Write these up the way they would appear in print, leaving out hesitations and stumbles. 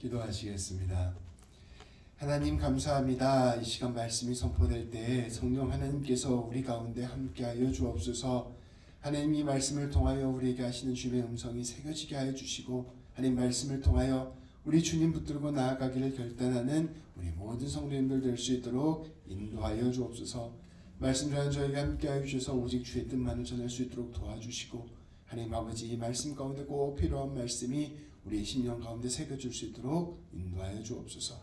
기도하시겠습니다. 하나님 감사합니다. 이 시간 말씀이 선포될 때에 성령 하나님께서 우리 가운데 함께하여 주옵소서. 하나님 이 말씀을 통하여 우리에게 하시는 주님의 음성이 새겨지게 하여 주시고, 하나님 말씀을 통하여 우리 주님 붙들고 나아가기를 결단하는 우리 모든 성도님들 될 수 있도록 인도하여 주옵소서. 말씀 전한 저에게 함께하여 주셔서 오직 주의 뜻만을 전할 수 있도록 도와주시고, 하나님 아버지 이 말씀 가운데 꼭 필요한 말씀이 우리의 심령 가운데 새겨질 수 있도록 인도하여 주옵소서.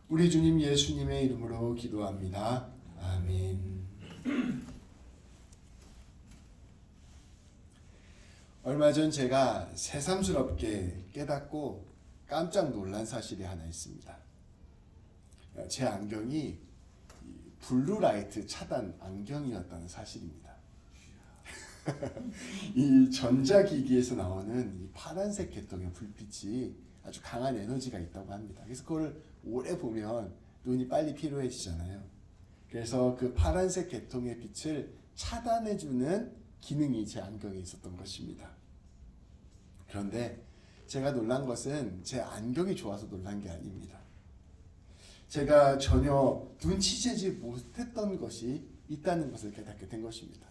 우리 주님 예수님의 이름으로 기도합니다. 아멘. 얼마 전 제가 새삼스럽게 깨닫고 깜짝 놀란 사실이 하나 있습니다. 제 안경이 블루라이트 차단 안경이었다는 사실입니다. 이 전자기기에서 나오는 이 파란색 계통의 불빛이 아주 강한 에너지가 있다고 합니다. 그래서 그걸 오래 보면 눈이 빨리 피로해지잖아요. 그래서 그 파란색 계통의 빛을 차단해주는 기능이 제 안경에 있었던 것입니다. 그런데 제가 놀란 것은 제 안경이 좋아서 놀란 게 아닙니다. 제가 전혀 눈치채지 못했던 것이 있다는 것을 깨닫게 된 것입니다.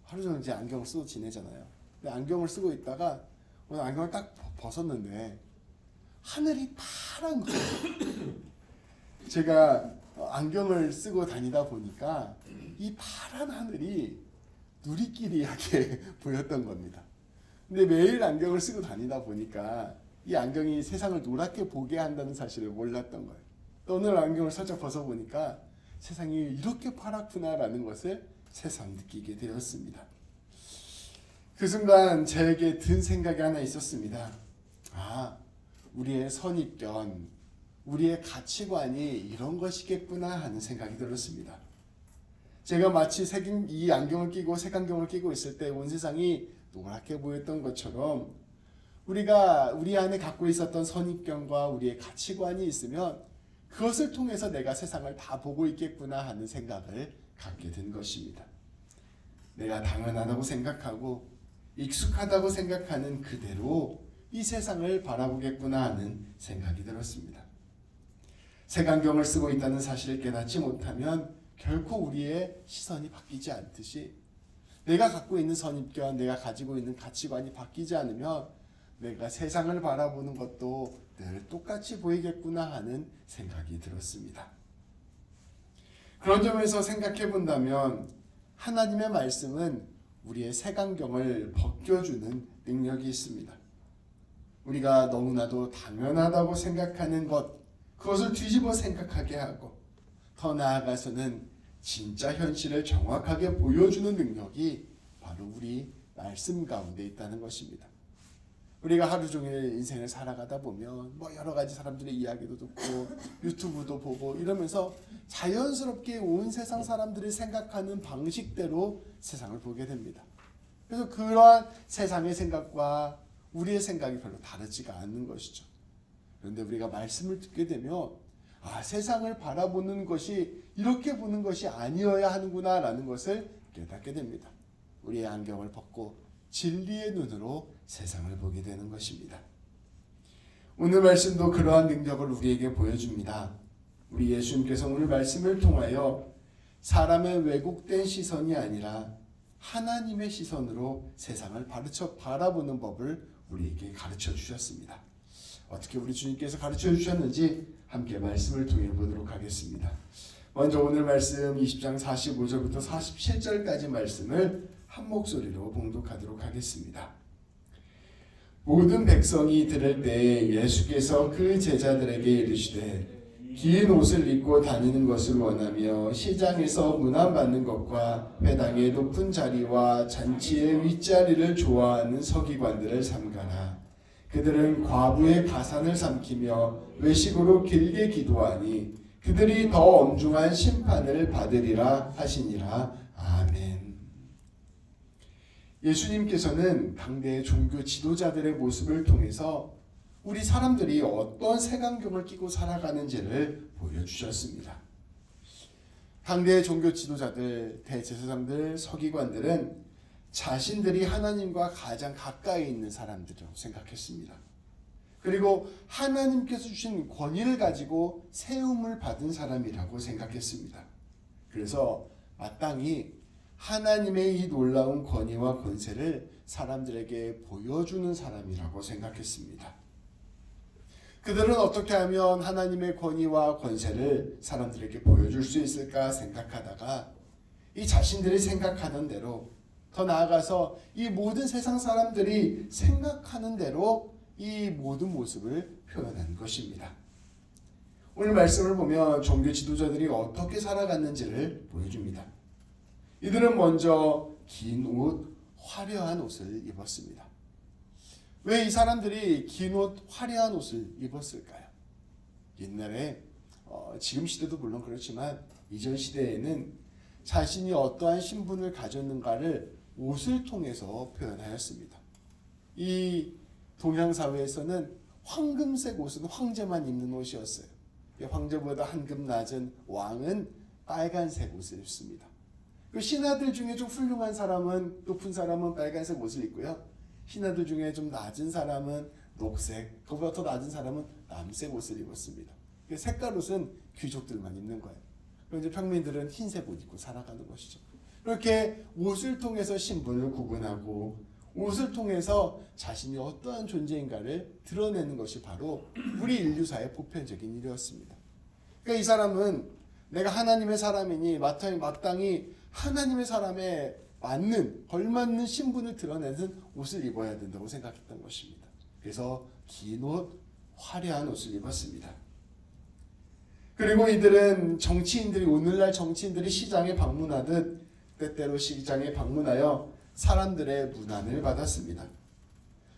하루 종일 제 안경을 쓰고 지내잖아요. 근데 안경을 쓰고 있다가 오늘 안경을 딱 벗었는데 하늘이 파란 거예요. 제가 안경을 쓰고 다니다 보니까 이 파란 하늘이 누리끼리하게 보였던 겁니다. 근데 매일 안경을 쓰고 다니다 보니까 이 안경이 세상을 노랗게 보게 한다는 사실을 몰랐던 거예요. 또 오늘 안경을 살짝 벗어보니까 세상이 이렇게 파랗구나라는 것을 새삼 느끼게 되었습니다. 그 순간 저에게 든 생각이 하나 있었습니다. 우리의 선입견, 우리의 가치관이 이런 것이겠구나 하는 생각이 들었습니다. 제가 마치 이 안경을 끼고 색안경을 끼고 있을 때 온 세상이 노랗게 보였던 것처럼 우리가 우리 안에 갖고 있었던 선입견과 우리의 가치관이 있으면 그것을 통해서 내가 세상을 다 보고 있겠구나 하는 생각을 갖게 된 것입니다. 내가 당연하다고 생각하고 익숙하다고 생각하는 그대로 이 세상을 바라보겠구나 하는 생각이 들었습니다. 색안경을 쓰고 있다는 사실을 깨닫지 못하면 결코 우리의 시선이 바뀌지 않듯이 내가 갖고 있는 선입견, 내가 가지고 있는 가치관이 바뀌지 않으면 내가 세상을 바라보는 것도 늘 똑같이 보이겠구나 하는 생각이 들었습니다. 그런 점에서 생각해 본다면 하나님의 말씀은 우리의 색안경을 벗겨주는 능력이 있습니다. 우리가 너무나도 당연하다고 생각하는 것, 그것을 뒤집어 생각하게 하고 더 나아가서는 진짜 현실을 정확하게 보여주는 능력이 바로 우리 말씀 가운데 있다는 것입니다. 우리가 하루 종일 인생을 살아가다 보면 여러 가지 사람들의 이야기도 듣고 유튜브도 보고 이러면서 자연스럽게 온 세상 사람들이 생각하는 방식대로 세상을 보게 됩니다. 그래서 그러한 세상의 생각과 우리의 생각이 별로 다르지가 않는 것이죠. 그런데 우리가 말씀을 듣게 되면 세상을 바라보는 것이 이렇게 보는 것이 아니어야 하는구나 라는 것을 깨닫게 됩니다. 우리의 안경을 벗고 진리의 눈으로 세상을 보게 되는 것입니다. 오늘 말씀도 그러한 능력을 우리에게 보여줍니다. 우리 예수님께서 오늘 말씀을 통하여 사람의 왜곡된 시선이 아니라 하나님의 시선으로 세상을 바라보는 법을 우리에게 가르쳐 주셨습니다. 어떻게 우리 주님께서 가르쳐 주셨는지 함께 말씀을 통해 보도록 하겠습니다. 먼저 오늘 말씀 20장 45절부터 47절까지 말씀을 한 목소리로 봉독하도록 하겠습니다. 모든 백성이 들을 때 예수께서 그 제자들에게 이르시되 긴 옷을 입고 다니는 것을 원하며 시장에서 문안받는 것과 회당의 높은 자리와 잔치의 윗자리를 좋아하는 서기관들을 삼가라. 그들은 과부의 가산을 삼키며 외식으로 길게 기도하니 그들이 더 엄중한 심판을 받으리라 하시니라. 아멘. 예수님께서는 당대의 종교 지도자들의 모습을 통해서 우리 사람들이 어떤 색안경을 끼고 살아가는지를 보여주셨습니다. 당대의 종교 지도자들, 대제사장들, 서기관들은 자신들이 하나님과 가장 가까이 있는 사람들이라고 생각했습니다. 그리고 하나님께서 주신 권위를 가지고 세움을 받은 사람이라고 생각했습니다. 그래서 마땅히 하나님의 이 놀라운 권위와 권세를 사람들에게 보여주는 사람이라고 생각했습니다. 그들은 어떻게 하면 하나님의 권위와 권세를 사람들에게 보여줄 수 있을까 생각하다가 이 자신들이 생각하는 대로, 더 나아가서 이 모든 세상 사람들이 생각하는 대로 이 모든 모습을 표현한 것입니다. 오늘 말씀을 보면 종교 지도자들이 어떻게 살아갔는지를 보여줍니다. 이들은 먼저 긴 옷, 화려한 옷을 입었습니다. 왜 이 사람들이 긴 옷, 화려한 옷을 입었을까요? 옛날에 지금 시대도 물론 그렇지만 이전 시대에는 자신이 어떠한 신분을 가졌는가를 옷을 통해서 표현하였습니다. 이 동양 사회에서는 황금색 옷은 황제만 입는 옷이었어요. 황제보다 한 급 낮은 왕은 빨간색 옷을 입습니다. 그 신하들 중에 좀 훌륭한 사람은, 높은 사람은 빨간색 옷을 입고요. 신하들 중에 좀 낮은 사람은 녹색, 그보다 더 낮은 사람은 남색 옷을 입었습니다. 색깔 옷은 귀족들만 입는 거예요. 그리고 이제 평민들은 흰색 옷 입고 살아가는 것이죠. 이렇게 옷을 통해서 신분을 구분하고 옷을 통해서 자신이 어떠한 존재인가를 드러내는 것이 바로 우리 인류사의 보편적인 일이었습니다. 그러니까 이 사람은 내가 하나님의 사람이니 마땅히 하나님의 사람에 맞는, 걸맞는 신분을 드러내는 옷을 입어야 된다고 생각했던 것입니다. 그래서 긴 옷, 화려한 옷을 입었습니다. 그리고 이들은 정치인들이, 오늘날 정치인들이 시장에 방문하듯 때때로 시장에 방문하여 사람들의 문안을 받았습니다.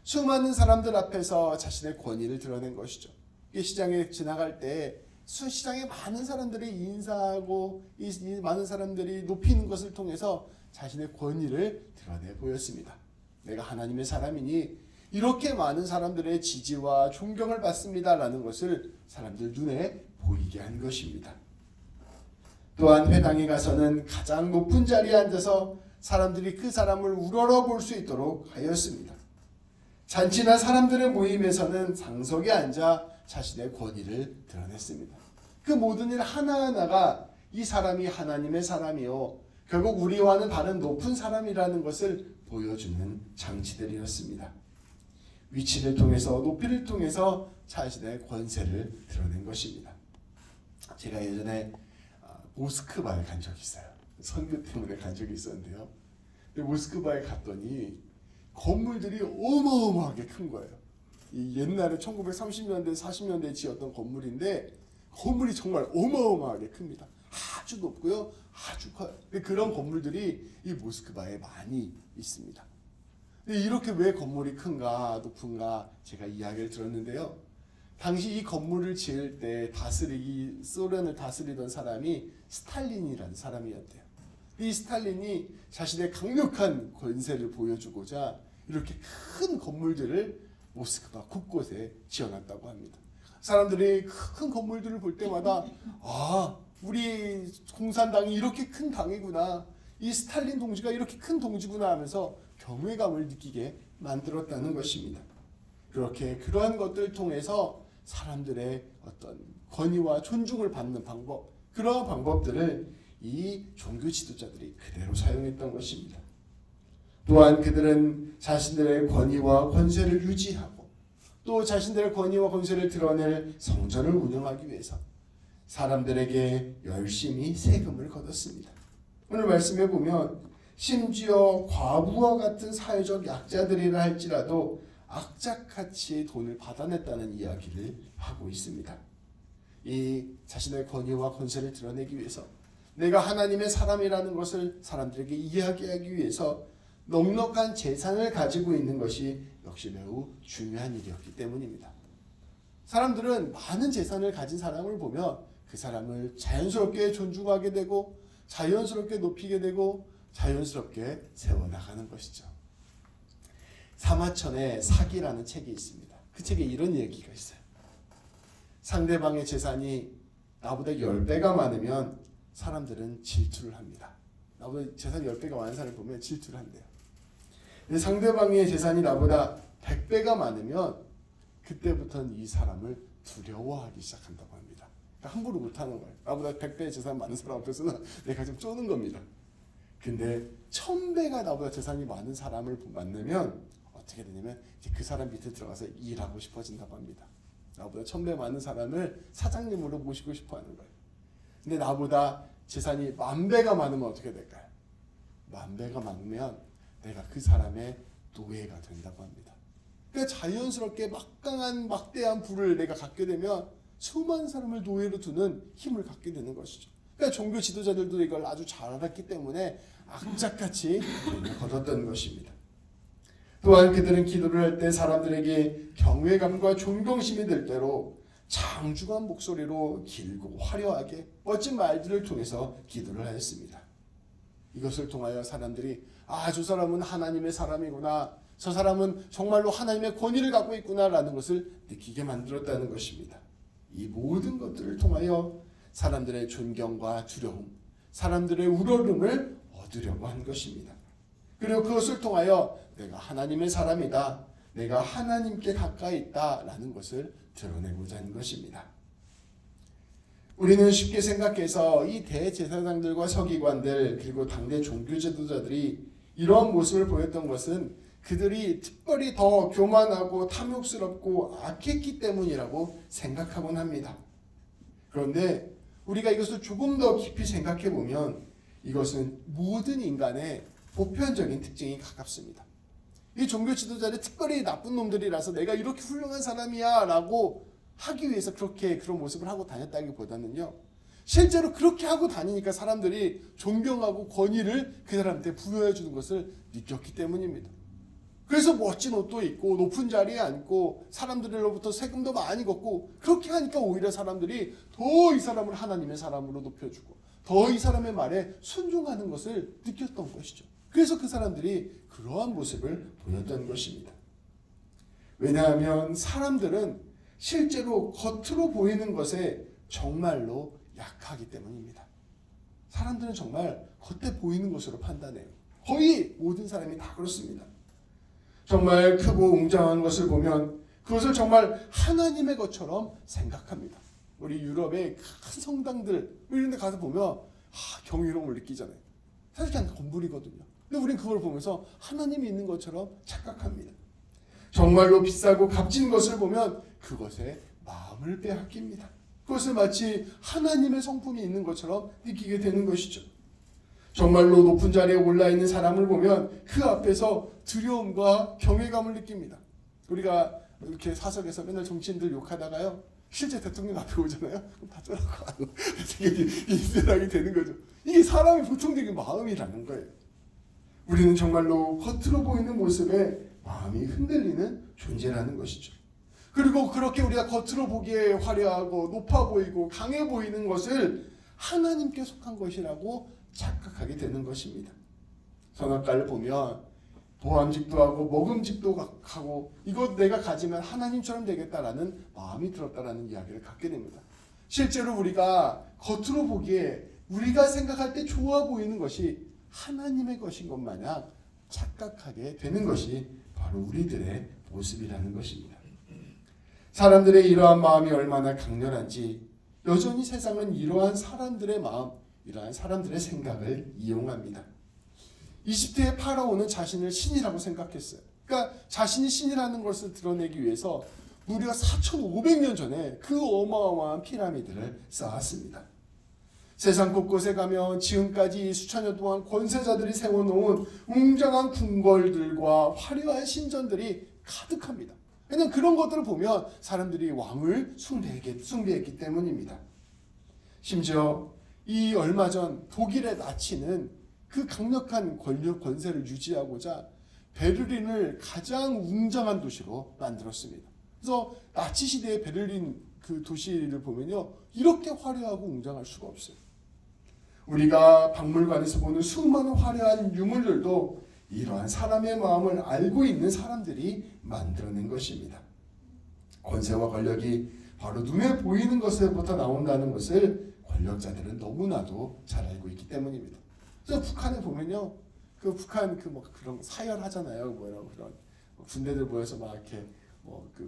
수많은 사람들 앞에서 자신의 권위를 드러낸 것이죠. 시장에 지나갈 때 시장에 많은 사람들이 인사하고 이 많은 사람들이 높이는 것을 통해서 자신의 권위를 드러내 보였습니다. 내가 하나님의 사람이니 이렇게 많은 사람들의 지지와 존경을 받습니다라는 것을 사람들 눈에 보이게 한 것입니다. 또한 회당에 가서는 가장 높은 자리에 앉아서 사람들이 그 사람을 우러러 볼 수 있도록 하였습니다. 잔치나 사람들의 모임에서는 상석에 앉아 자신의 권위를 드러냈습니다. 그 모든 일 하나하나가 이 사람이 하나님의 사람이요, 결국 우리와는 다른 높은 사람이라는 것을 보여주는 장치들이었습니다. 위치를 통해서, 높이를 통해서 자신의 권세를 드러낸 것입니다. 제가 예전에 모스크바에 간 적이 있어요. 선교 때문에 간 적이 있었는데요. 모스크바에 갔더니 건물들이 어마어마하게 큰 거예요. 이 옛날에 1930년대, 40년대에 지었던 건물인데 건물이 정말 어마어마하게 큽니다. 아주 높고요, 아주 커요. 그런 건물들이 이 모스크바에 많이 있습니다. 근데 이렇게 왜 건물이 큰가, 높은가 제가 이야기를 들었는데요. 당시 이 건물을 지을 때 소련을 다스리던 사람이 스탈린이라는 사람이었대요. 이 스탈린이 자신의 강력한 권세를 보여주고자 이렇게 큰 건물들을 모스크바 곳곳에 지어놨다고 합니다. 사람들이 큰 건물들을 볼 때마다 우리 공산당이 이렇게 큰 당이구나, 이 스탈린 동지가 이렇게 큰 동지구나 하면서 경외감을 느끼게 만들었다는 것입니다. 그렇게 그러한 것들을 통해서 사람들의 어떤 권위와 존중을 받는 방법, 그러한 방법들을 이 종교 지도자들이 그대로 사용했던 것입니다. 또한 그들은 자신들의 권위와 권세를 유지하고 또 자신들의 권위와 권세를 드러낼 성전을 운영하기 위해서 사람들에게 열심히 세금을 걷었습니다. 오늘 말씀에 보면 심지어 과부와 같은 사회적 약자들이라 할지라도 악착같이 돈을 받아냈다는 이야기를 하고 있습니다. 이 자신의 권위와 권세를 드러내기 위해서, 내가 하나님의 사람이라는 것을 사람들에게 이야기하기 위해서 넉넉한 재산을 가지고 있는 것이 역시 매우 중요한 일이었기 때문입니다. 사람들은 많은 재산을 가진 사람을 보면 그 사람을 자연스럽게 존중하게 되고 자연스럽게 높이게 되고 자연스럽게 세워나가는 것이죠. 사마천의 사기라는 책이 있습니다. 그 책에 이런 얘기가 있어요. 상대방의 재산이 나보다 10배가 많으면 사람들은 질투를 합니다. 나보다 재산이 10배가 많은 사람을 보면 질투를 한대요. 근데 상대방의 재산이 나보다 100배가 많으면 그때부터는 이 사람을 두려워하기 시작한다고 합니다. 그러니까 함부로 못하는 거예요. 나보다 100배 재산 많은 사람 앞에서는 내가 좀 쪼는 겁니다. 근데 1000배가 나보다 재산이 많은 사람을 만나면 어떻게 되냐면 이제 그 사람 밑에 들어가서 일하고 싶어진다고 합니다. 나보다 1000배 많은 사람을 사장님으로 모시고 싶어 하는 거예요. 근데 나보다 재산이 10,000배가 많으면 어떻게 될까요? 10,000배가 많으면 내가 그 사람의 노예가 된다고 합니다. 그러니까 자연스럽게 막대한 부를 내가 갖게 되면 수많은 사람을 노예로 두는 힘을 갖게 되는 것이죠. 그러니까 종교 지도자들도 이걸 아주 잘 알았기 때문에 악착같이 거뒀던 것입니다. 또한 그들은 기도를 할 때 사람들에게 경외감과 존경심이 들 대로 장중한 목소리로 길고 화려하게 멋진 말들을 통해서 기도를 하였습니다. 이것을 통하여 사람들이 저 사람은 하나님의 사람이구나, 저 사람은 정말로 하나님의 권위를 갖고 있구나라는 것을 느끼게 만들었다는 것입니다. 이 모든 것들을 통하여 사람들의 존경과 두려움, 사람들의 우러름을 얻으려고 한 것입니다. 그리고 그것을 통하여 내가 하나님의 사람이다, 내가 하나님께 가까이 있다라는 것을 드러내고자 하는 것입니다. 우리는 쉽게 생각해서 이 대제사장들과 서기관들 그리고 당대 종교 지도자들이 이러한 모습을 보였던 것은 그들이 특별히 더 교만하고 탐욕스럽고 악했기 때문이라고 생각하곤 합니다. 그런데 우리가 이것을 조금 더 깊이 생각해 보면 이것은 모든 인간의 보편적인 특징이 가깝습니다. 이 종교 지도자들이 특별히 나쁜 놈들이라서 내가 이렇게 훌륭한 사람이야 라고 하기 위해서 그런 모습을 하고 다녔다기보다는요, 실제로 그렇게 하고 다니니까 사람들이 존경하고 권위를 그 사람한테 부여해 주는 것을 느꼈기 때문입니다. 그래서 멋진 옷도 입고 높은 자리에 앉고 사람들로부터 세금도 많이 걷고 그렇게 하니까 오히려 사람들이 더 이 사람을 하나님의 사람으로 높여주고 더 이 사람의 말에 순종하는 것을 느꼈던 것이죠. 그래서 그 사람들이 그러한 모습을 보였던 것입니다. 왜냐하면 사람들은 실제로 겉으로 보이는 것에 정말로 약하기 때문입니다. 사람들은 정말 겉에 보이는 것으로 판단해요. 거의 모든 사람이 다 그렇습니다. 정말 크고 웅장한 것을 보면 그것을 정말 하나님의 것처럼 생각합니다. 우리 유럽의 큰 성당들 이런 데 가서 보면 경이로움을 느끼잖아요. 사실 그냥 건물이거든요. 근데 우리는 그걸 보면서 하나님이 있는 것처럼 착각합니다. 정말로 비싸고 값진 것을 보면 그것에 마음을 빼앗깁니다. 그것을 마치 하나님의 성품이 있는 것처럼 느끼게 되는 것이죠. 정말로 높은 자리에 올라있는 사람을 보면 그 앞에서 두려움과 경외감을 느낍니다. 우리가 이렇게 사석에서 맨날 정치인들 욕하다가요, 실제 대통령 앞에 오잖아요. 그럼 다 쫄아가고 되게 인생이 되는 거죠. 이게 사람의 보통적인 마음이라는 거예요. 우리는 정말로 겉으로 보이는 모습에 마음이 흔들리는 존재라는 것이죠. 그리고 그렇게 우리가 겉으로 보기에 화려하고 높아 보이고 강해 보이는 것을 하나님께 속한 것이라고 착각하게 되는 것입니다. 선악과를 보면 보암직도 하고 먹음직도 하고 이것 내가 가지면 하나님처럼 되겠다라는 마음이 들었다라는 이야기를 갖게 됩니다. 실제로 우리가 겉으로 보기에 우리가 생각할 때 좋아 보이는 것이 하나님의 것인 것 마냥 착각하게 되는 것이 바로 우리들의 모습이라는 것입니다. 사람들의 이러한 마음이 얼마나 강렬한지 여전히 세상은 이러한 사람들의 마음, 이러한 사람들의 생각을 이용합니다. 이집트의 파라오는 자신을 신이라고 생각했어요. 그러니까 자신이 신이라는 것을 드러내기 위해서 무려 4,500년 전에 그 어마어마한 피라미드를 쌓았습니다. 세상 곳곳에 가면 지금까지 수천여 동안 권세자들이 세워놓은 웅장한 궁궐들과 화려한 신전들이 가득합니다. 그냥 그런 것들을 보면 사람들이 왕을 숭배했기 때문입니다. 심지어 이 얼마 전 독일의 나치는 그 강력한 권세를 유지하고자 베를린을 가장 웅장한 도시로 만들었습니다. 그래서 나치 시대의 베를린 그 도시를 보면요, 이렇게 화려하고 웅장할 수가 없어요. 우리가 박물관에서 보는 수많은 화려한 유물들도 이러한 사람의 마음을 알고 있는 사람들이 만들어낸 것입니다. 권세와 권력이 바로 눈에 보이는 것에부터 나온다는 것을 권력자들은 너무나도 잘 알고 있기 때문입니다. 그래서 북한에 보면요, 그 북한 그런 사열하잖아요. 그런 군대들 모여서 막 이렇게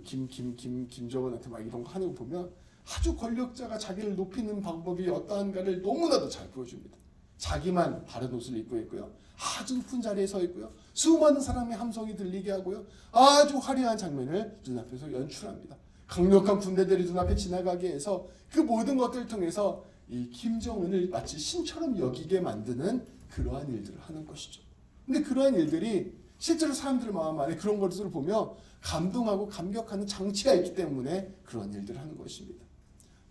김정은한테 막 이런 거 하는 거 보면 아주 권력자가 자기를 높이는 방법이 어떠한가를 너무나도 잘 보여줍니다. 자기만 다른 옷을 입고 있고요. 아주 높은 자리에 서 있고요. 수많은 사람의 함성이 들리게 하고요. 아주 화려한 장면을 눈앞에서 연출합니다. 강력한 군대들이 눈앞에 지나가게 해서 그 모든 것들을 통해서 이 김정은을 마치 신처럼 여기게 만드는 그러한 일들을 하는 것이죠. 근데 그러한 일들이 실제로 사람들 마음 안에 그런 것들을 보며 감동하고 감격하는 장치가 있기 때문에 그런 일들을 하는 것입니다.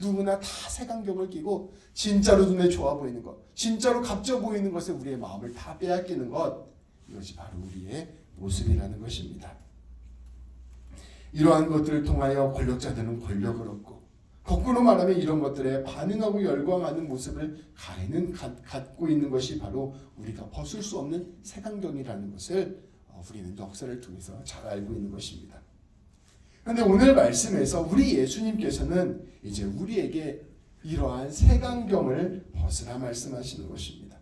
누구나 다 색안경을 끼고 진짜로 눈에 좋아 보이는 것, 진짜로 값져 보이는 것에 우리의 마음을 다 빼앗기는 것, 이것이 바로 우리의 모습이라는 것입니다. 이러한 것들을 통하여 권력자들은 권력을 얻고, 거꾸로 말하면 이런 것들에 반응하고 열광하는 모습을 갖고 있는 것이 바로 우리가 벗을 수 없는 색안경이라는 것을 우리는 역사를 통해서 잘 알고 있는 것입니다. 그런데 오늘 말씀에서 우리 예수님께서는 이제 우리에게 이러한 색안경을 벗으라 말씀하시는 것입니다.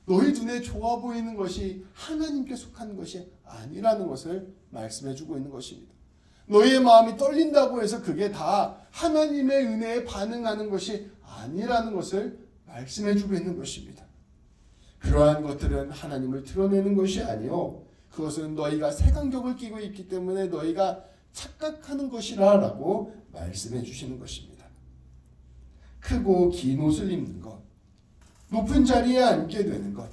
너희 눈에 좋아 보이는 것이 하나님께 속한 것이 아니라는 것을 말씀해주고 있는 것입니다. 너희의 마음이 떨린다고 해서 그게 다 하나님의 은혜에 반응하는 것이 아니라는 것을 말씀해주고 있는 것입니다. 그러한 것들은 하나님을 드러내는 것이 아니요, 그것은 너희가 색안경을 끼고 있기 때문에 너희가 착각하는 것이라 라고 말씀해 주시는 것입니다. 크고 긴 옷을 입는 것, 높은 자리에 앉게 되는 것,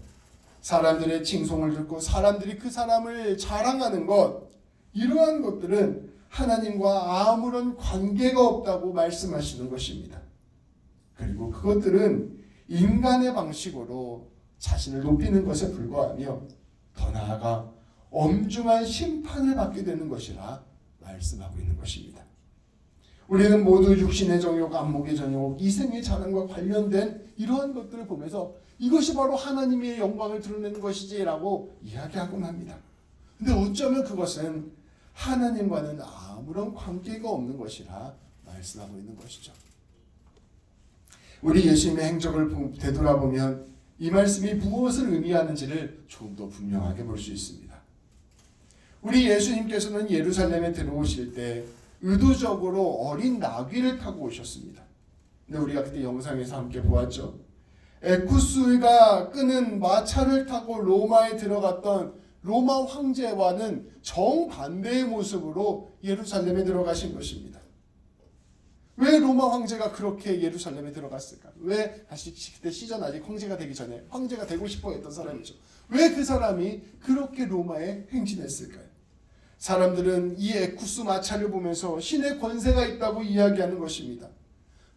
사람들의 칭송을 듣고 사람들이 그 사람을 자랑하는 것, 이러한 것들은 하나님과 아무런 관계가 없다고 말씀하시는 것입니다. 그리고 그것들은 인간의 방식으로 자신을 높이는 것에 불과하며 더 나아가 엄중한 심판을 받게 되는 것이라 말씀하고 있는 것입니다. 우리는 모두 육신의 정욕, 안목의 정욕, 이생의 자랑과 관련된 이러한 것들을 보면서 이것이 바로 하나님의 영광을 드러내는 것이지라고 이야기하곤 합니다. 근데 어쩌면 그것은 하나님과는 아무런 관계가 없는 것이라 말씀하고 있는 것이죠. 우리 예수님의 행적을 되돌아보면 이 말씀이 무엇을 의미하는지를 조금 더 분명하게 볼 수 있습니다. 우리 예수님께서는 예루살렘에 들어오실 때 의도적으로 어린 나귀를 타고 오셨습니다. 근데 우리가 그때 영상에서 함께 보았죠. 에쿠스가 끄는 마차를 타고 로마에 들어갔던 로마 황제와는 정반대의 모습으로 예루살렘에 들어가신 것입니다. 왜 로마 황제가 그렇게 예루살렘에 들어갔을까? 왜 다시 그때 시전 아직 황제가 되기 전에 황제가 되고 싶어 했던 사람이죠. 왜 그 사람이 그렇게 로마에 행진했을까요? 사람들은 이 에쿠스 마차를 보면서 신의 권세가 있다고 이야기하는 것입니다.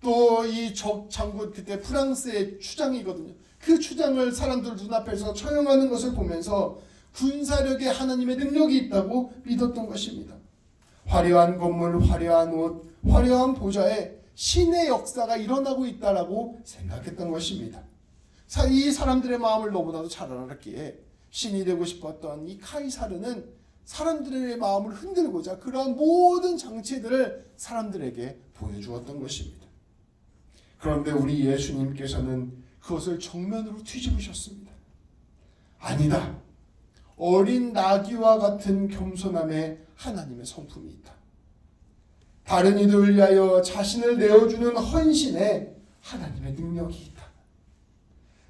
또 이 적 장군, 그때 프랑스의 추장이거든요. 그 추장을 사람들 눈앞에서 처형하는 것을 보면서 군사력에 하나님의 능력이 있다고 믿었던 것입니다. 화려한 건물, 화려한 옷, 화려한 보좌에 신의 역사가 일어나고 있다라고 생각했던 것입니다. 이 사람들의 마음을 너무나도 잘 알았기에 신이 되고 싶었던 이 카이사르는 사람들의 마음을 흔들고자 그러한 모든 장치들을 사람들에게 보여주었던 것입니다. 그런데 우리 예수님께서는 그것을 정면으로 뒤집으셨습니다. 아니다. 어린 나귀와 같은 겸손함에 하나님의 성품이 있다. 다른 이들을 위하여 자신을 내어주는 헌신에 하나님의 능력이 있다.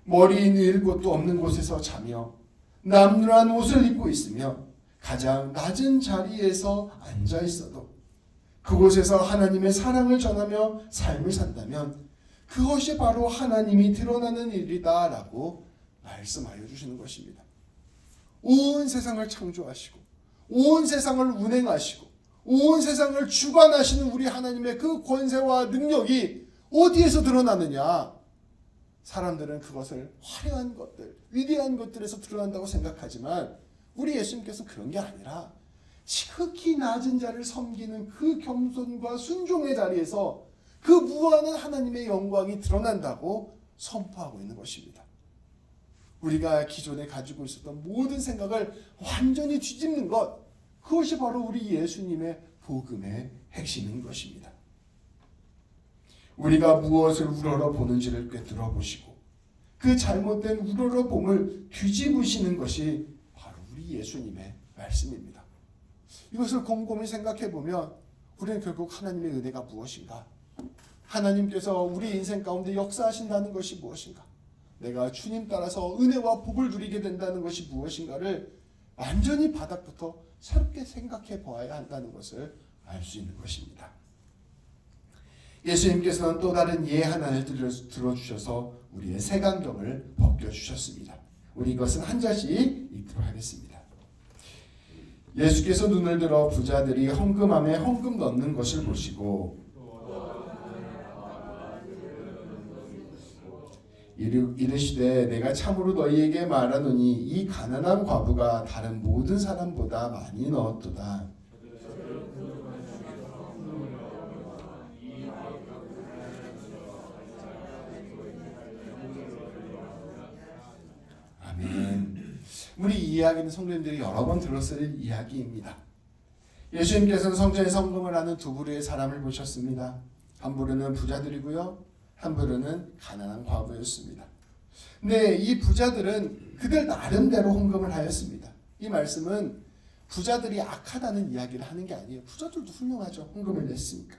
머리 늘 곳도 없는 곳에서 자며 남루한 옷을 입고 있으며 가장 낮은 자리에서 앉아 있어도 그곳에서 하나님의 사랑을 전하며 삶을 산다면 그것이 바로 하나님이 드러나는 일이다 라고 말씀하여 주시는 것입니다. 온 세상을 창조하시고 온 세상을 운행하시고 온 세상을 주관하시는 우리 하나님의 그 권세와 능력이 어디에서 드러나느냐? 사람들은 그것을 화려한 것들, 위대한 것들에서 드러난다고 생각하지만 우리 예수님께서 그런 게 아니라 지극히 낮은 자를 섬기는 그 겸손과 순종의 자리에서 그 무한한 하나님의 영광이 드러난다고 선포하고 있는 것입니다. 우리가 기존에 가지고 있었던 모든 생각을 완전히 뒤집는 것, 그것이 바로 우리 예수님의 복음의 핵심인 것입니다. 우리가 무엇을 우러러 보는지를 꿰뚫어 보시고 그 잘못된 우러러 봄을 뒤집으시는 것이 바로 우리 예수님의 말씀입니다. 이것을 곰곰이 생각해 보면 우리는 결국 하나님의 은혜가 무엇인가? 하나님께서 우리 인생 가운데 역사하신다는 것이 무엇인가? 내가 주님 따라서 은혜와 복을 누리게 된다는 것이 무엇인가를 완전히 바닥부터 새롭게 생각해 보아야 한다는 것을 알 수 있는 것입니다. 예수님께서는 또 다른 예 하나를 들어주셔서 우리의 색안경을 벗겨주셨습니다. 우리 이것은 한 절씩 읽도록 하겠습니다. 예수께서 눈을 들어 부자들이 헌금함에 헌금 넣는 것을 보시고 이르시되 내가 참으로 너희에게 말하노니 이 가난한 과부가 다른 모든 사람보다 많이 넣었도다. 아멘. 우리 이 이야기는 성도님들이 여러 번 들었을 이야기입니다. 예수님께서는 성전에 헌금을 하는 두 부류의 사람을 보셨습니다. 한 부류는 부자들이고요, 한 부류는 가난한 과부였습니다. 근데 이 부자들은 그들 나름대로 헌금을 하였습니다. 이 말씀은 부자들이 악하다는 이야기를 하는 게 아니에요. 부자들도 훌륭하죠. 헌금을 냈으니까.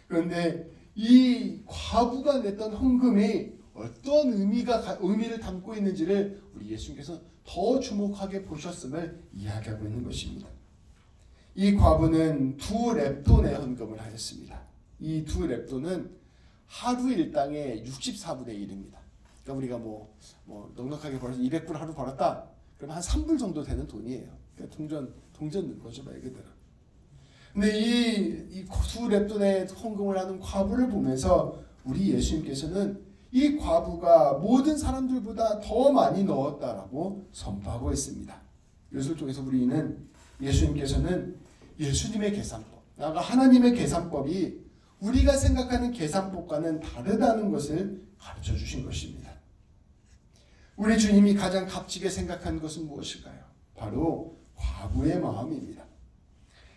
그런데 이 과부가 냈던 헌금이 어떤 의미를 담고 있는지를 우리 예수님께서 더 주목하게 보셨음을 이야기하고 있는 것입니다. 이 과부는 2렙돈의 헌금을 하였습니다. 이 2렙돈은 하루 일당의 64분의 1입니다. 그러니까 우리가 뭐 넉넉하게 벌어서 200불 하루 벌었다. 그러면 한 3불 정도 되는 돈이에요. 그러니까 동전 넣은 거죠, 말 그대로. 근데 이 2렙돈의 헌금을 하는 과부를 보면서 우리 예수님께서는 이 과부가 모든 사람들보다 더 많이 넣었다라고 선포하고 있습니다. 이것을 통해서 우리는 예수님께서는 예수님의 계산법, 나아가 하나님의 계산법이 우리가 생각하는 계산법과는 다르다는 것을 가르쳐 주신 것입니다. 우리 주님이 가장 값지게 생각한 것은 무엇일까요? 바로 과부의 마음입니다.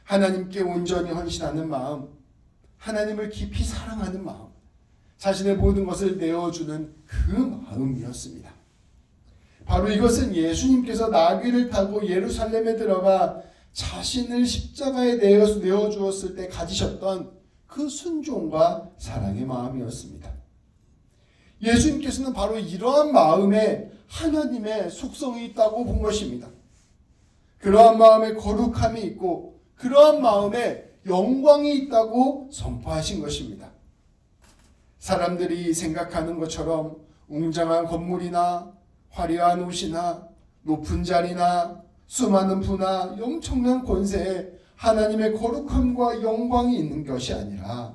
하나님께 온전히 헌신하는 마음, 하나님을 깊이 사랑하는 마음, 자신의 모든 것을 내어주는 그 마음이었습니다. 바로 이것은 예수님께서 나귀를 타고 예루살렘에 들어가 자신을 십자가에 내어주었을 때 가지셨던 그 순종과 사랑의 마음이었습니다. 예수님께서는 바로 이러한 마음에 하나님의 속성이 있다고 본 것입니다. 그러한 마음에 거룩함이 있고 그러한 마음에 영광이 있다고 선포하신 것입니다. 사람들이 생각하는 것처럼 웅장한 건물이나 화려한 옷이나 높은 자리나 수많은 부나 엄청난 권세에 하나님의 거룩함과 영광이 있는 것이 아니라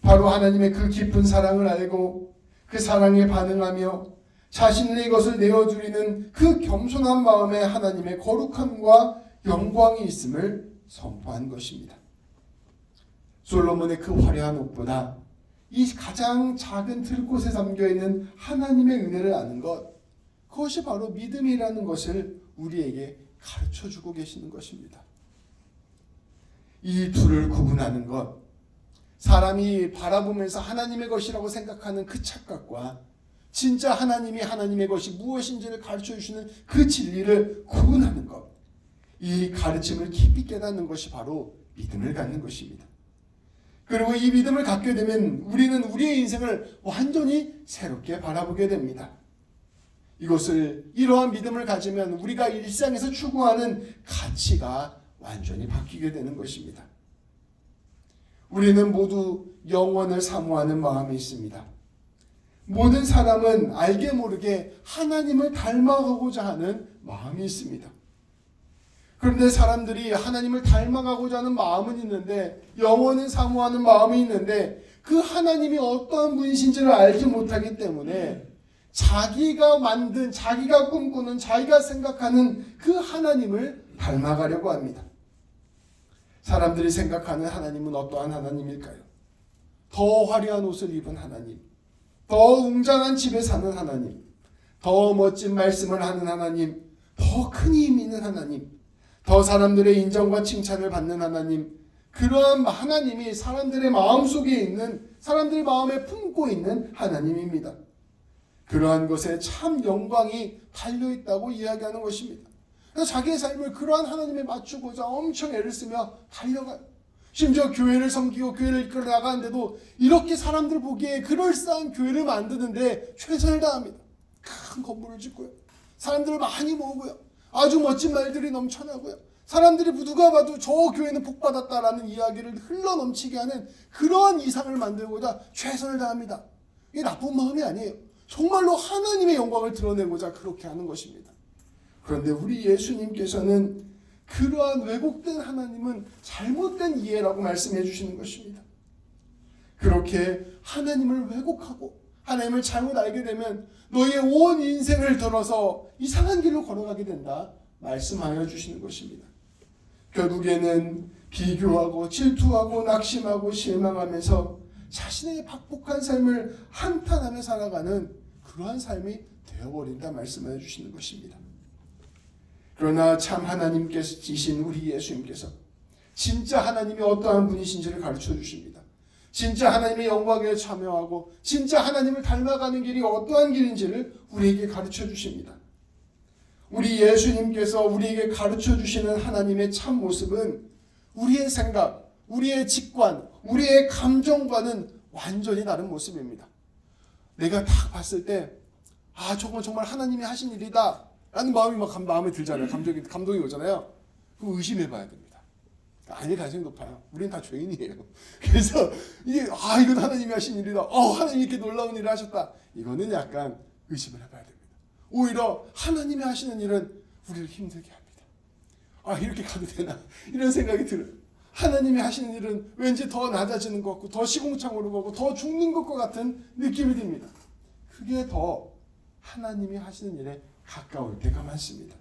바로 하나님의 그 깊은 사랑을 알고 그 사랑에 반응하며 자신의 것을 내어드리는 그 겸손한 마음에 하나님의 거룩함과 영광이 있음을 선포한 것입니다. 솔로몬의 그 화려한 옷보다 이 가장 작은 들꽃에 담겨있는 하나님의 은혜를 아는 것, 그것이 바로 믿음이라는 것을 우리에게 가르쳐주고 계시는 것입니다. 이 둘을 구분하는 것, 사람이 바라보면서 하나님의 것이라고 생각하는 그 착각과 진짜 하나님이 하나님의 것이 무엇인지를 가르쳐주시는 그 진리를 구분하는 것, 이 가르침을 깊이 깨닫는 것이 바로 믿음을 갖는 것입니다. 그리고 이 믿음을 갖게 되면 우리는 우리의 인생을 완전히 새롭게 바라보게 됩니다. 이러한 믿음을 가지면 우리가 일상에서 추구하는 가치가 완전히 바뀌게 되는 것입니다. 우리는 모두 영원을 사모하는 마음이 있습니다. 모든 사람은 알게 모르게 하나님을 닮아가고자 하는 마음이 있습니다. 그런데 사람들이 하나님을 닮아가고자 하는 마음은 있는데, 영원을 사모하는 마음이 있는데 그 하나님이 어떠한 분이신지를 알지 못하기 때문에 자기가 만든, 자기가 꿈꾸는, 자기가 생각하는 그 하나님을 닮아가려고 합니다. 사람들이 생각하는 하나님은 어떠한 하나님일까요? 더 화려한 옷을 입은 하나님, 더 웅장한 집에 사는 하나님, 더 멋진 말씀을 하는 하나님, 더 큰 힘 있는 하나님, 더 사람들의 인정과 칭찬을 받는 하나님, 그러한 하나님이 사람들의 마음속에 있는, 사람들의 마음에 품고 있는 하나님입니다. 그러한 것에 참 영광이 달려있다고 이야기하는 것입니다. 그래서 자기의 삶을 그러한 하나님에 맞추고자 엄청 애를 쓰며 달려가요. 심지어 교회를 섬기고 교회를 이끌어 나가는데도 이렇게 사람들 보기에 그럴싸한 교회를 만드는데 최선을 다합니다. 큰 건물을 짓고요. 사람들을 많이 모으고요. 아주 멋진 말들이 넘쳐나고요. 사람들이 누가 봐도 저 교회는 복받았다라는 이야기를 흘러넘치게 하는 그러한 이상을 만들고자 최선을 다합니다. 이게 나쁜 마음이 아니에요. 정말로 하나님의 영광을 드러내고자 그렇게 하는 것입니다. 그런데 우리 예수님께서는 그러한 왜곡된 하나님은 잘못된 이해라고 말씀해 주시는 것입니다. 그렇게 하나님을 왜곡하고 하나님을 잘못 알게 되면 너의 온 인생을 들어서 이상한 길로 걸어가게 된다 말씀하여 주시는 것입니다. 결국에는 비교하고 질투하고 낙심하고 실망하면서 자신의 박복한 삶을 한탄하며 살아가는 그러한 삶이 되어버린다 말씀하여 주시는 것입니다. 그러나 참 하나님께서이신 우리 예수님께서 진짜 하나님이 어떠한 분이신지를 가르쳐 주십니다. 진짜 하나님의 영광에 참여하고 진짜 하나님을 닮아가는 길이 어떠한 길인지를 우리에게 가르쳐 주십니다. 우리 예수님께서 우리에게 가르쳐 주시는 하나님의 참 모습은 우리의 생각, 우리의 직관, 우리의 감정과는 완전히 다른 모습입니다. 내가 딱 봤을 때 저건 정말 하나님이 하신 일이다 라는 마음이 막 마음에 들잖아요. 감동이 오잖아요. 그럼 의심해 봐야 됩니다. 아닐 가능성이 높아요. 우리는 다 죄인이에요. 그래서 이게 이건 하나님이 하신 일이다. 하나님이 이렇게 놀라운 일을 하셨다. 이거는 약간 의심을 해봐야 됩니다. 오히려 하나님이 하시는 일은 우리를 힘들게 합니다. 이렇게 가도 되나? 이런 생각이 들어요. 하나님이 하시는 일은 왠지 더 낮아지는 것 같고 더 시궁창으로 가고 더 죽는 것과 같은 느낌이 듭니다. 그게 더 하나님이 하시는 일에 가까울 때가 많습니다.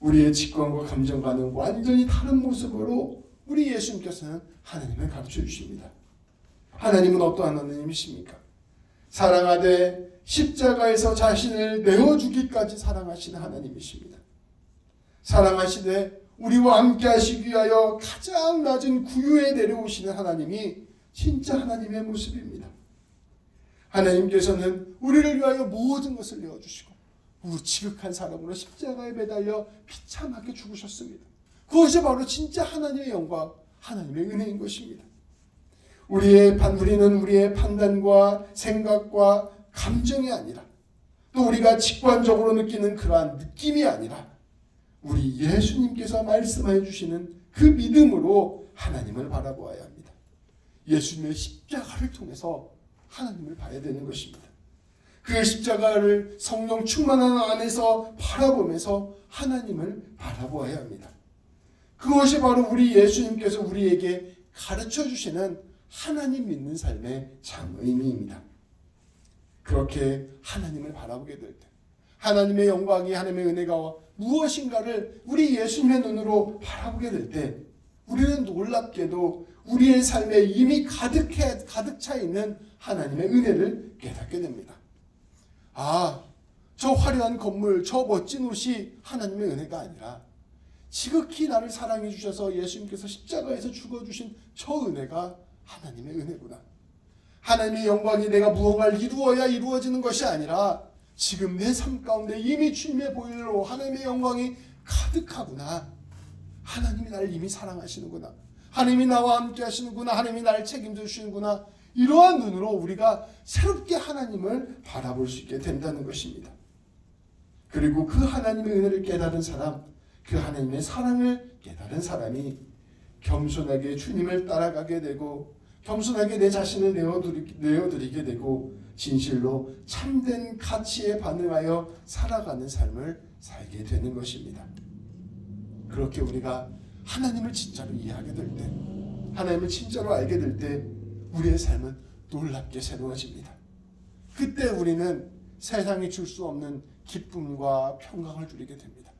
우리의 직관과 감정과는 완전히 다른 모습으로 우리 예수님께서는 하나님을 가르쳐 주십니다. 하나님은 어떠한 하나님이십니까? 사랑하되 십자가에서 자신을 내어주기까지 사랑하시는 하나님이십니다. 사랑하시되 우리와 함께 하시기 위하여 가장 낮은 구유에 내려오시는 하나님이 진짜 하나님의 모습입니다. 하나님께서는 우리를 위하여 모든 것을 내어주시고 지극한 사랑으로 십자가에 매달려 비참하게 죽으셨습니다. 그것이 바로 진짜 하나님의 영광, 하나님의 은혜인 것입니다. 우리는 우리의 판단과 생각과 감정이 아니라 또 우리가 직관적으로 느끼는 그러한 느낌이 아니라 우리 예수님께서 말씀해 주시는 그 믿음으로 하나님을 바라보아야 합니다. 예수님의 십자가를 통해서 하나님을 봐야 되는 것입니다. 그 십자가를 성령 충만한 안에서 바라보면서 하나님을 바라보아야 합니다. 그것이 바로 우리 예수님께서 우리에게 가르쳐 주시는 하나님 믿는 삶의 참 의미입니다. 그렇게 하나님을 바라보게 될 때 하나님의 영광이 하나님의 은혜가 무엇인가를 우리 예수님의 눈으로 바라보게 될 때 우리는 놀랍게도 우리의 삶에 이미 가득 차 있는 하나님의 은혜를 깨닫게 됩니다. 저 화려한 건물, 저 멋진 옷이 하나님의 은혜가 아니라 지극히 나를 사랑해 주셔서 예수님께서 십자가에서 죽어주신 저 은혜가 하나님의 은혜구나. 하나님의 영광이 내가 무언가를 이루어야 이루어지는 것이 아니라 지금 내 삶 가운데 이미 주님의 보혈로 하나님의 영광이 가득하구나. 하나님이 나를 이미 사랑하시는구나. 하나님이 나와 함께 하시는구나. 하나님이 나를 책임져 주시는구나. 이러한 눈으로 우리가 새롭게 하나님을 바라볼 수 있게 된다는 것입니다. 그리고 그 하나님의 은혜를 깨달은 사람, 그 하나님의 사랑을 깨달은 사람이 겸손하게 주님을 따라가게 되고 겸손하게 내 자신을 내어드리게 되고 진실로 참된 가치에 반응하여 살아가는 삶을 살게 되는 것입니다. 그렇게 우리가 하나님을 진짜로 이해하게 될 때, 하나님을 진짜로 알게 될 때 우리의 삶은 놀랍게 새로워집니다. 그때 우리는 세상이 줄 수 없는 기쁨과 평강을 누리게 됩니다.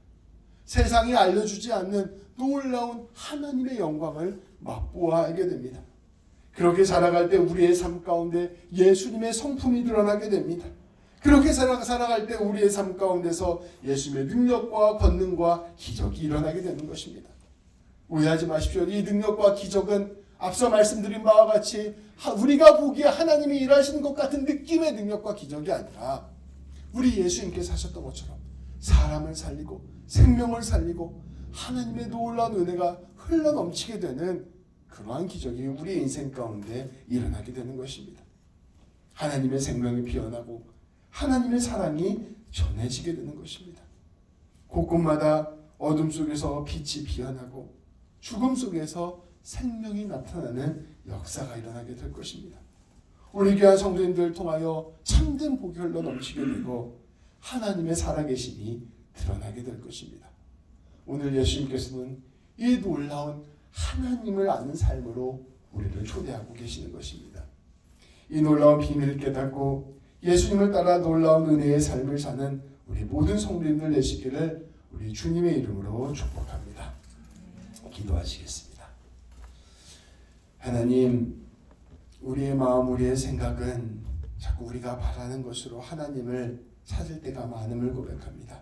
세상이 알려주지 않는 놀라운 하나님의 영광을 맛보아 알게 됩니다. 그렇게 살아갈 때 우리의 삶 가운데 예수님의 성품이 드러나게 됩니다. 그렇게 살아갈 때 우리의 삶 가운데서 예수님의 능력과 권능과 기적이 일어나게 되는 것입니다. 오해하지 마십시오. 이 능력과 기적은 앞서 말씀드린 바와 같이 우리가 보기에 하나님이 일하시는 것 같은 느낌의 능력과 기적이 아니라 우리 예수님께서 하셨던 것처럼 사람을 살리고 생명을 살리고 하나님의 놀라운 은혜가 흘러넘치게 되는 그러한 기적이 우리의 인생 가운데 일어나게 되는 것입니다. 하나님의 생명이 피어나고 하나님의 사랑이 전해지게 되는 것입니다. 곳곳마다 어둠 속에서 빛이 피어나고 죽음 속에서 생명이 나타나는 역사가 일어나게 될 것입니다. 우리 귀한 성도님들을 통하여 참된 복이 흘러 넘치게 되고 하나님의 살아계심이 드러나게 될 것입니다. 오늘 예수님께서는 이 놀라운 하나님을 아는 삶으로 우리를 초대하고 계시는 것입니다. 이 놀라운 비밀을 깨닫고 예수님을 따라 놀라운 은혜의 삶을 사는 우리 모든 성도님들 되시기를 우리 주님의 이름으로 축복합니다. 기도하시겠습니다. 하나님, 우리의 마음, 우리의 생각은 자꾸 우리가 바라는 것으로 하나님을 찾을 때가 많음을 고백합니다.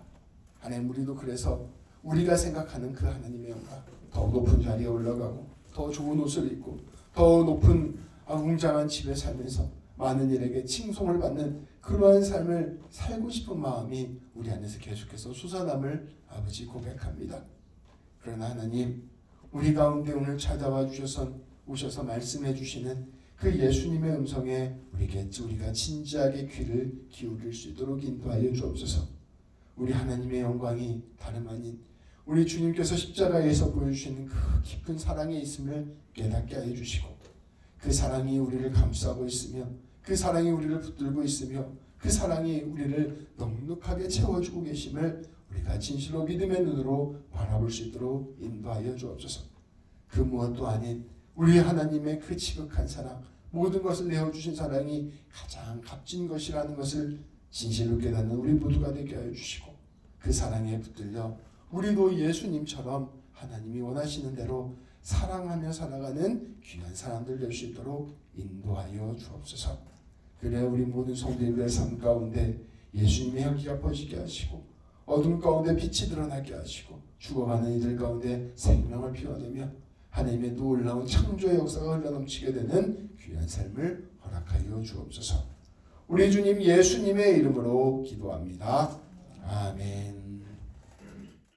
하나님, 우리도 그래서 우리가 생각하는 그 하나님의 영광, 더 높은 자리에 올라가고 더 좋은 옷을 입고 더 높은 웅장한 집에 살면서 많은 일에게 칭송을 받는 그러한 삶을 살고 싶은 마음이 우리 안에서 계속해서 솟아남을 아버지 고백합니다. 그러나 하나님, 우리 가운데 오늘 찾아와 오셔서 말씀해 주시는 그 예수님의 음성에 우리가 진지하게 귀를 기울일 수 있도록 인도하여 주옵소서. 우리 하나님의 영광이 다름 아닌 우리 주님께서 십자가에서 보여주시는 그 깊은 사랑에 있음을 깨닫게 하여 주시고, 그 사랑이 우리를 감싸고 있으며 그 사랑이 우리를 붙들고 있으며 그 사랑이 우리를 넉넉하게 채워주고 계심을 우리가 진실로 믿음의 눈으로 바라볼 수 있도록 인도하여 주옵소서. 그 무엇도 아닌 우리 하나님의 그 지극한 사랑, 모든 것을 내어주신 사랑이 가장 값진 것이라는 것을 진실로 깨닫는 우리 모두가 되게 하여 주시고, 그 사랑에 붙들려 우리도 예수님처럼 하나님이 원하시는 대로 사랑하며 살아가는 귀한 사람들 될 수 있도록 인도하여 주옵소서. 그래 우리 모든 성도님들의 삶 가운데 예수님의 향기가 퍼지게 하시고 어둠 가운데 빛이 드러나게 하시고 죽어가는 이들 가운데 생명을 피워내며 하나님의 놀라운 창조의 역사가 흘러넘치게 되는 귀한 삶을 허락하여 주옵소서. 우리 주님 예수님의 이름으로 기도합니다. 아멘.